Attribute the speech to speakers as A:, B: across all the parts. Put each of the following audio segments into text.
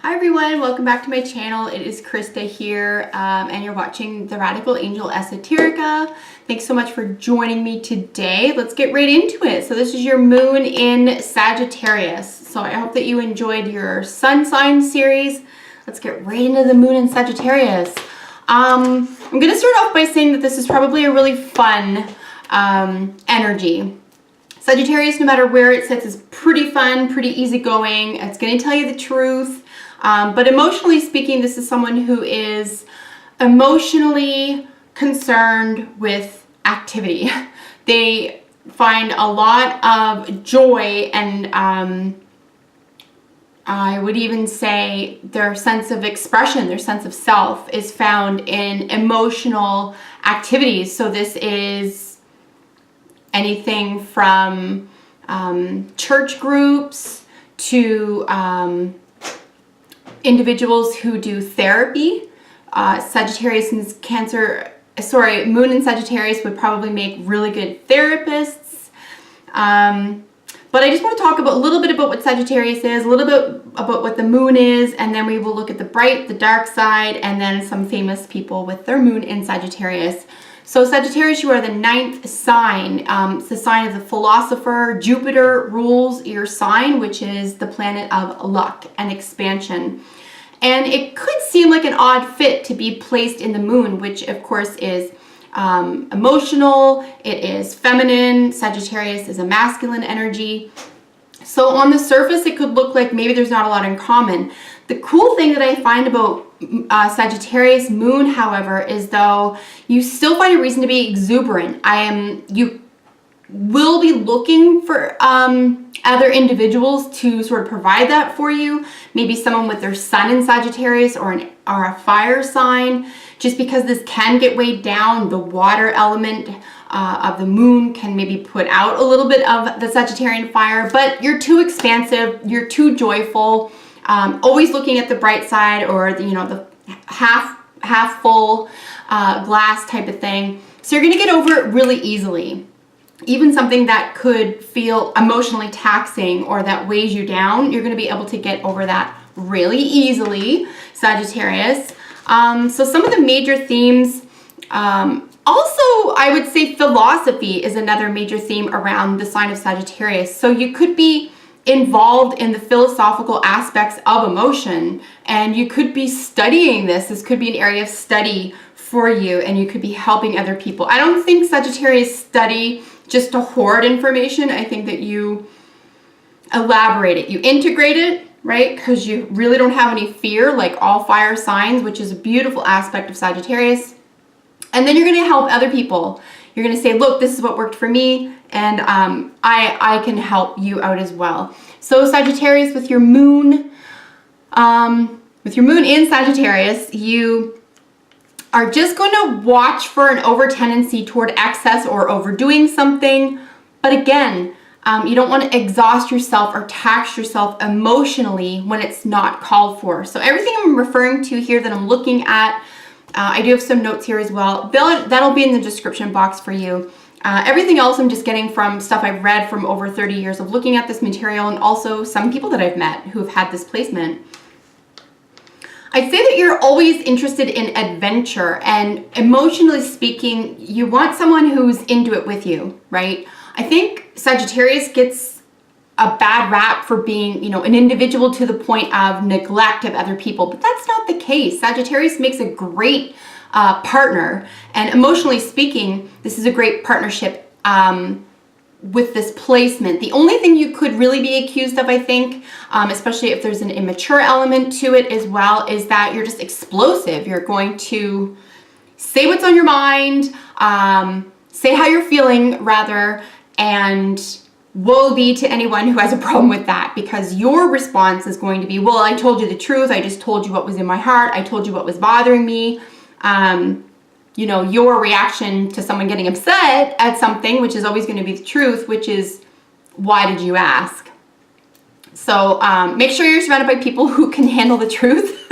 A: Hi everyone, welcome back to my channel. It is Krista here, and you're watching the Radical Angel Esoterica. Thanks so much for joining me today. Let's get right into it. So this is your moon in Sagittarius. So I hope that you enjoyed your sun sign series. Let's get right into the moon in Sagittarius. I'm going to start off by saying that this is probably a really fun energy. Sagittarius, no matter where it sits, is pretty fun, pretty easygoing. It's going to tell you the truth. But emotionally speaking, this is someone who is emotionally concerned with activity. They find a lot of joy and I would even say their sense of expression, their sense of self is found in emotional activities. So this is anything from church groups to individuals who do therapy. Sagittarius and moon in Sagittarius would probably make really good therapists. But I just want to talk a little bit about what Sagittarius is, a little bit about what the moon is, and then we will look at the bright, the dark side, and then some famous people with their moon in Sagittarius. So Sagittarius, you are the 9th sign. It's the sign of the philosopher. Jupiter rules your sign, which is the planet of luck and expansion. And it could seem like an odd fit to be placed in the moon, which of course is emotional, it is feminine. Sagittarius is a masculine energy. So on the surface, it could look like maybe there's not a lot in common. The cool thing that I find about Sagittarius moon, however, is though you still find a reason to be exuberant. You will be looking for other individuals to sort of provide that for you. Maybe someone with their sun in Sagittarius or a fire sign, just because this can get weighed down. The water element of the moon can maybe put out a little bit of the Sagittarian fire, but you're too expansive, you're too joyful, always looking at the bright side or the half full glass type of thing. So you're gonna get over it really easily. Even something that could feel emotionally taxing or that weighs you down, you're going to be able to get over that really easily, Sagittarius. So some of the major themes, also I would say philosophy is another major theme around the sign of Sagittarius. So you could be involved in the philosophical aspects of emotion, and you could be studying this. This could be an area of study for you, and you could be helping other people. I don't think Sagittarius study just to hoard information. I think that you elaborate it, you integrate it, right? Because you really don't have any fear, like all fire signs, which is a beautiful aspect of Sagittarius. And then you're going to help other people. You're going to say, look, this is what worked for me, and I can help you out as well. So Sagittarius, with your moon in Sagittarius, you are just going to watch for an over tendency toward excess or overdoing something. But again, you don't want to exhaust yourself or tax yourself emotionally when it's not called for. So everything I'm referring to here that I'm looking at, I do have some notes here as well. That'll be in the description box for you. Everything else I'm just getting from stuff I've read from over 30 years of looking at this material, and also some people that I've met who have had this placement. I'd say that you're always interested in adventure, and emotionally speaking, you want someone who's into it with you, right? I think Sagittarius gets a bad rap for being, an individual to the point of neglect of other people, but that's not the case. Sagittarius makes a great partner, and emotionally speaking, this is a great partnership with this placement. The only thing you could really be accused of, I think, especially if there's an immature element to it as well, is that you're just explosive. You're going to say what's on your mind, say how you're feeling rather, and woe be to anyone who has a problem with that, because your response is going to be, well, I told you the truth. I just told you what was in my heart. I told you what was bothering me. Your reaction to someone getting upset at something, which is always going to be the truth, which is, why did you ask? So make sure you're surrounded by people who can handle the truth.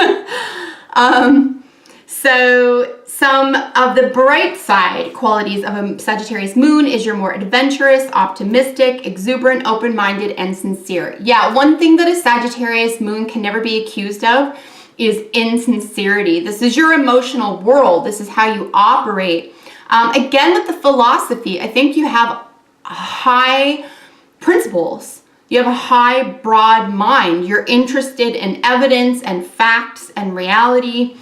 A: So some of the bright side qualities of a Sagittarius moon is you're more adventurous, optimistic, exuberant, open-minded, and sincere. Yeah, one thing that a Sagittarius moon can never be accused of is insincerity. This is your emotional world. This is how you operate. Again, with the philosophy, I think you have high principles. You have a high, broad mind. You're interested in evidence and facts and reality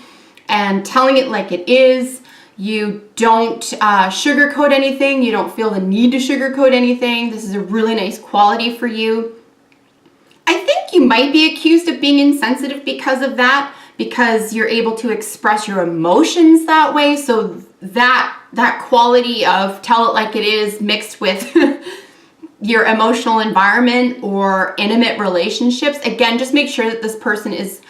A: and telling it like it is. You don't sugarcoat anything. You don't feel the need to sugarcoat anything. This is a really nice quality for you. I think you might be accused of being insensitive because of that, because you're able to express your emotions that way. So that quality of tell it like it is mixed with your emotional environment or intimate relationships, again, just make sure that this person is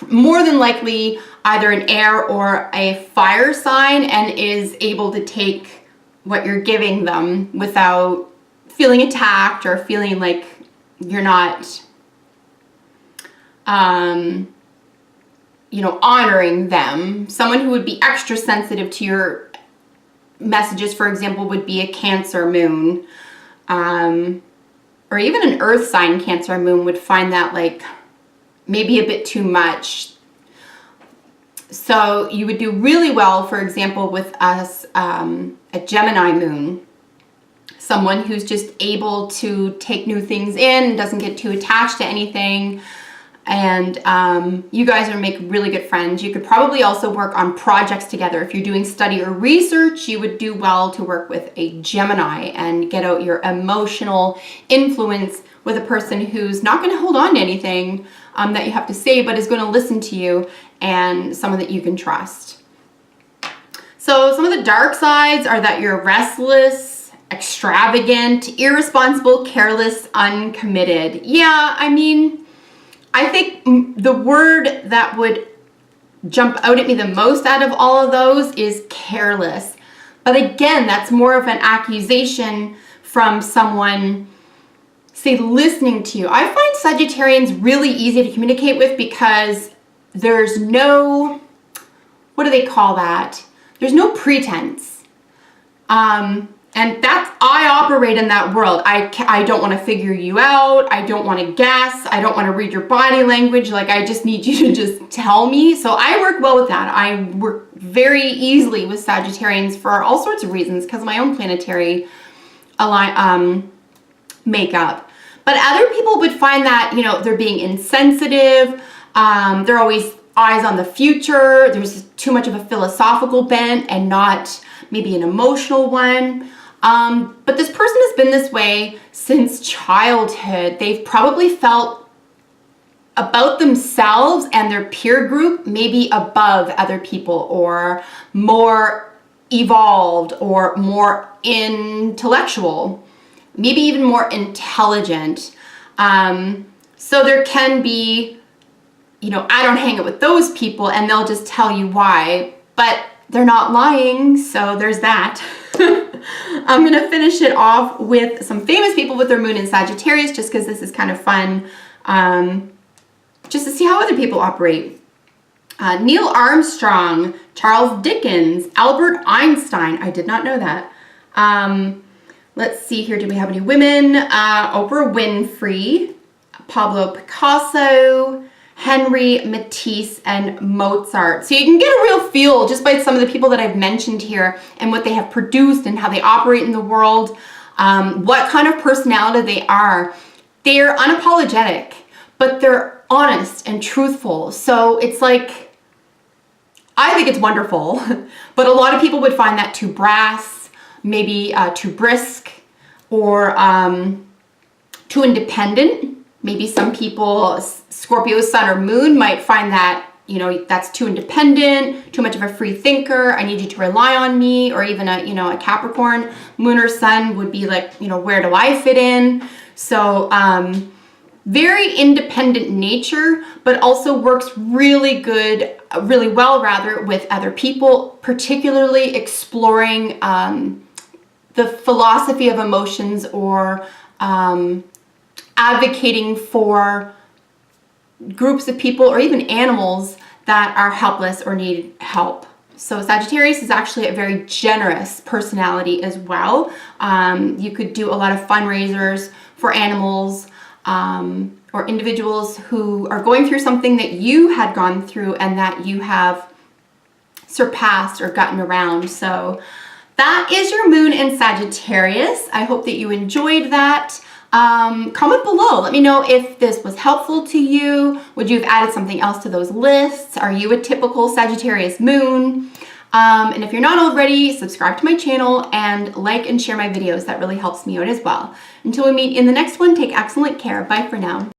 A: more than likely either an air or a fire sign and is able to take what you're giving them without feeling attacked or feeling like you're not, honoring them. Someone who would be extra sensitive to your messages, for example, would be a Cancer moon, or even an earth sign Cancer moon would find that like maybe a bit too much. So you would do really well, for example, with us, a Gemini moon, someone who's just able to take new things in, doesn't get too attached to anything. And you guys are make really good friends. You could probably also work on projects together. If you're doing study or research, you would do well to work with a Gemini and get out your emotional influence with a person who's not going to hold on to anything that you have to say, but is going to listen to you, and someone that you can trust. So some of the dark sides are that you're restless, extravagant, irresponsible, careless, uncommitted. Yeah, I mean, I think the word that would jump out at me the most out of all of those is careless. But again, that's more of an accusation from someone, say, listening to you. I find Sagittarians really easy to communicate with because there's no, what do they call that? There's no pretense. And that's, I operate in that world. I don't want to figure you out. I don't want to guess. I don't want to read your body language. Like, I just need you to just tell me. So I work well with that. I work very easily with Sagittarians for all sorts of reasons because of my own planetary makeup. But other people would find that, they're being insensitive. They're always eyes on the future. There's too much of a philosophical bent and not maybe an emotional one. But this person has been this way since childhood. They've probably felt about themselves and their peer group maybe above other people, or more evolved, or more intellectual, maybe even more intelligent. So there can be, I don't hang out with those people, and they'll just tell you why, but they're not lying, so there's that. I'm going to finish it off with some famous people with their moon in Sagittarius, just because this is kind of fun, just to see how other people operate. Neil Armstrong, Charles Dickens, Albert Einstein. I did not know that. Let's see here. Do we have any women? Oprah Winfrey, Pablo Picasso, Henry Matisse, and Mozart. So you can get a real feel just by some of the people that I've mentioned here and what they have produced and how they operate in the world, what kind of personality they are. They're unapologetic, but they're honest and truthful. So it's like, I think it's wonderful, but a lot of people would find that too brass, maybe too brisk, or too independent. Maybe some people, Scorpio sun or moon, might find that, that's too independent, too much of a free thinker. I need you to rely on me. Or even a Capricorn moon or sun would be like, where do I fit in? So very independent nature, but also works really well with other people, particularly exploring the philosophy of emotions, or advocating for groups of people or even animals that are helpless or need help. So Sagittarius is actually a very generous personality as well. You could do a lot of fundraisers for animals or individuals who are going through something that you had gone through and that you have surpassed or gotten around. So that is your moon in Sagittarius. I hope that you enjoyed that. Comment below. Let me know if this was helpful to you. Would you have added something else to those lists? Are you a typical Sagittarius moon? And if you're not already, subscribe to my channel and like and share my videos. That really helps me out as well. Until we meet in the next one, take excellent care. Bye for now.